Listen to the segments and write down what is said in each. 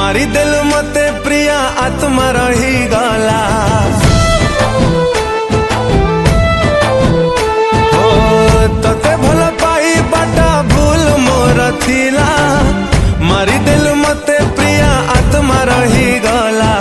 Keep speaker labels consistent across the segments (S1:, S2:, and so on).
S1: मारी देलु मते प्रिया आत्मा रही गला। हो तते भल पाई बाटा भूल मोर थिला, मारी देलु मते प्रिया आत्मा रही गला।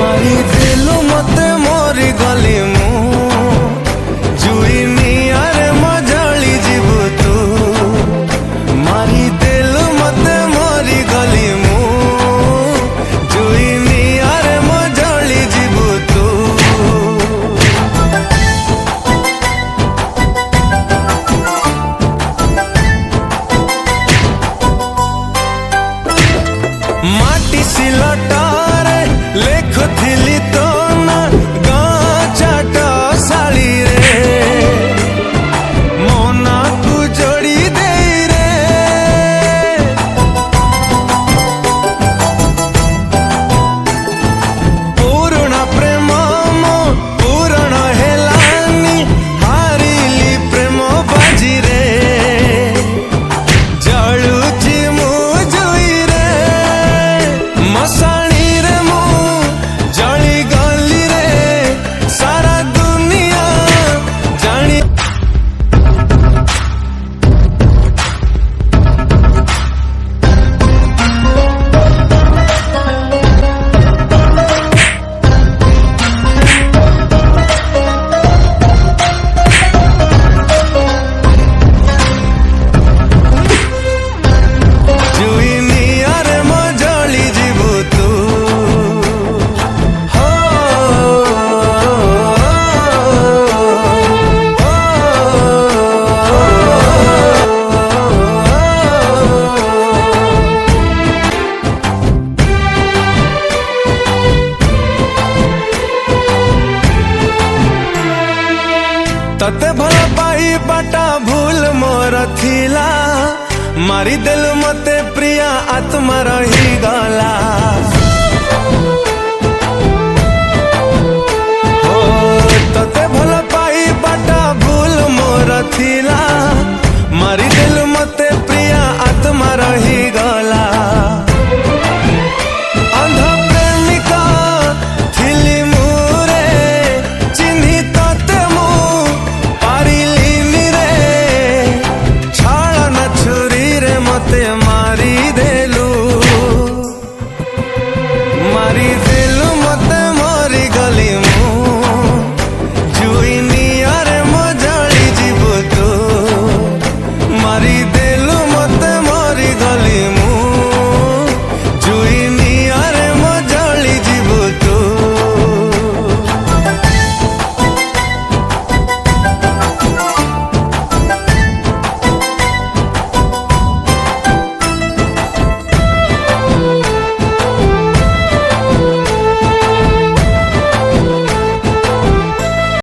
S1: मारी देलु मते मोरी गली मु जुई नियारे मजली जीवु तू। मारी देलु मते मोरी गली मु जुई नियारे मजली जीवु तू। माटी सिलटारे लेखुथिली तो ना गाँ चाट साली रे, मोना को जोड़ी दे रे। पूर्ण प्रेम मो पूर्ण हेलानी, हारिली प्रेम बाजी रे। जलुची मु जुई रे मसाणी रे मु जली गली रे, सारा दुनिया जानी। जुई नियारे मजली जीवु तू। हो तते भल पाई बाटा भूल मोर थिला, मारी देलु मते प्रिया आत्मा रही गला। हो तते भल पाई बाटा भूल मोर थिला,